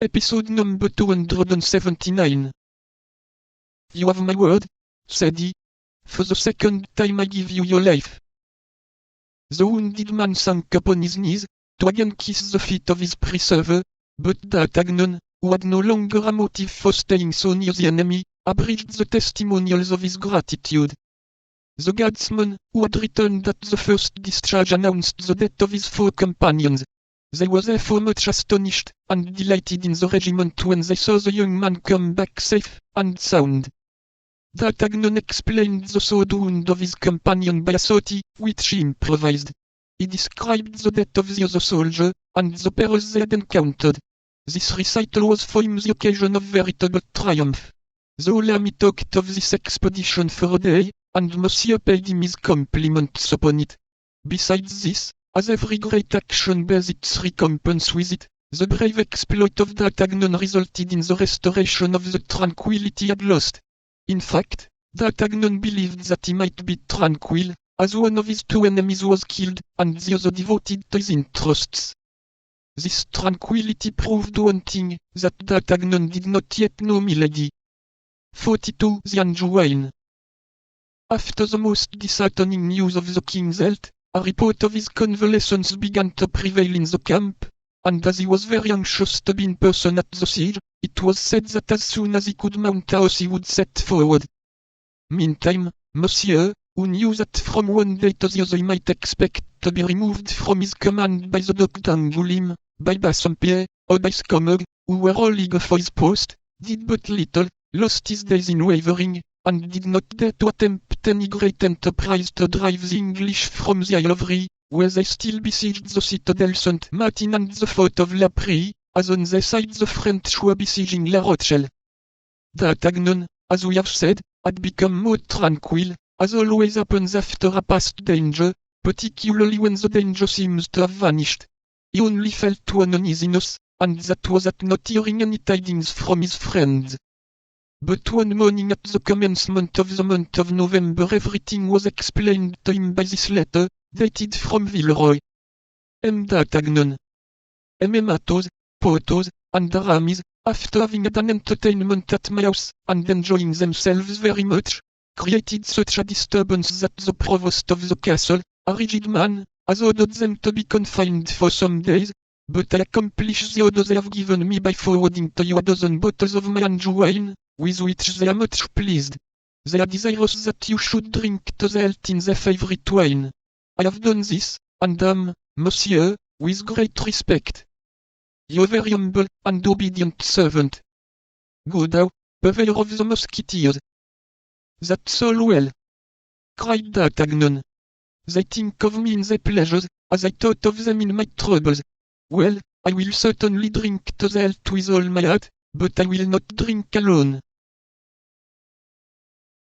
Episode number 279. You have my word, said he. For the second time I give you your life. The wounded man sank upon his knees, to again kiss the feet of his preserver, but D'Artagnan, who had no longer a motive for staying so near the enemy, abridged the testimonials of his gratitude. The guardsman, who had returned at the first discharge, announced the death of his 4 companions. They were therefore much astonished and delighted in the regiment when they saw the young man come back safe and sound. D'Artagnan explained the sword wound of his companion by a sortie, which he improvised. He described the death of the other soldier, and the perils they had encountered. This recital was for him the occasion of veritable triumph. The whole army talked of this expedition for a day, and Monsieur paid him his compliments upon it. Besides this, as every great action bears its recompense with it, the brave exploit of D'Artagnan resulted in the restoration of the tranquility he had lost. In fact, D'Artagnan believed that he might be tranquil, as one of his 2 enemies was killed, and the other devoted to his interests. This tranquility proved one thing, that D'Artagnan did not yet know Milady. 42. The Angewine. After the most disheartening news of the king's health, a report of his convalescence began to prevail in the camp, and as he was very anxious to be in person at the siege, it was said that as soon as he could mount a horse he would set forward. Meantime, Monsieur, who knew that from one day to the other he might expect to be removed from his command by the Duc d'Angoulême, by Bassompierre, or by Scammog, who were all eager for his post, did but little, lost his days in wavering, and did not dare to attempt any great enterprise to drive the English from the Isle of Ré, where they still besieged the citadel Saint-Martin and the fort of La Prairie, as on their side the French were besieging La Rochelle. D'Artagnan, as we have said, had become more tranquil, as always happens after a past danger, particularly when the danger seems to have vanished. He only felt one uneasiness, and that was at not hearing any tidings from his friends. But one morning at the commencement of the month of November everything was explained to him by this letter, dated from Villeroy. M. D'Artagnan. M. Athos, Porthos, and Aramis, after having had an entertainment at my house, and enjoying themselves very much, created such a disturbance that the provost of the castle, a rigid man, has ordered them to be confined for some days, but I accomplish the order they have given me by forwarding to you a dozen bottles of my Angewine, with which they are much pleased. They are desirous that you should drink to the health in their favorite wine. I have done this, and am, Monsieur, with great respect, your very humble and obedient servant, Godeau, Purveyor of the Musketeers. That's all well, cried D'Artagnan. They think of me in their pleasures, as I thought of them in my troubles. Well, I will certainly drink to the health with all my heart, but I will not drink alone.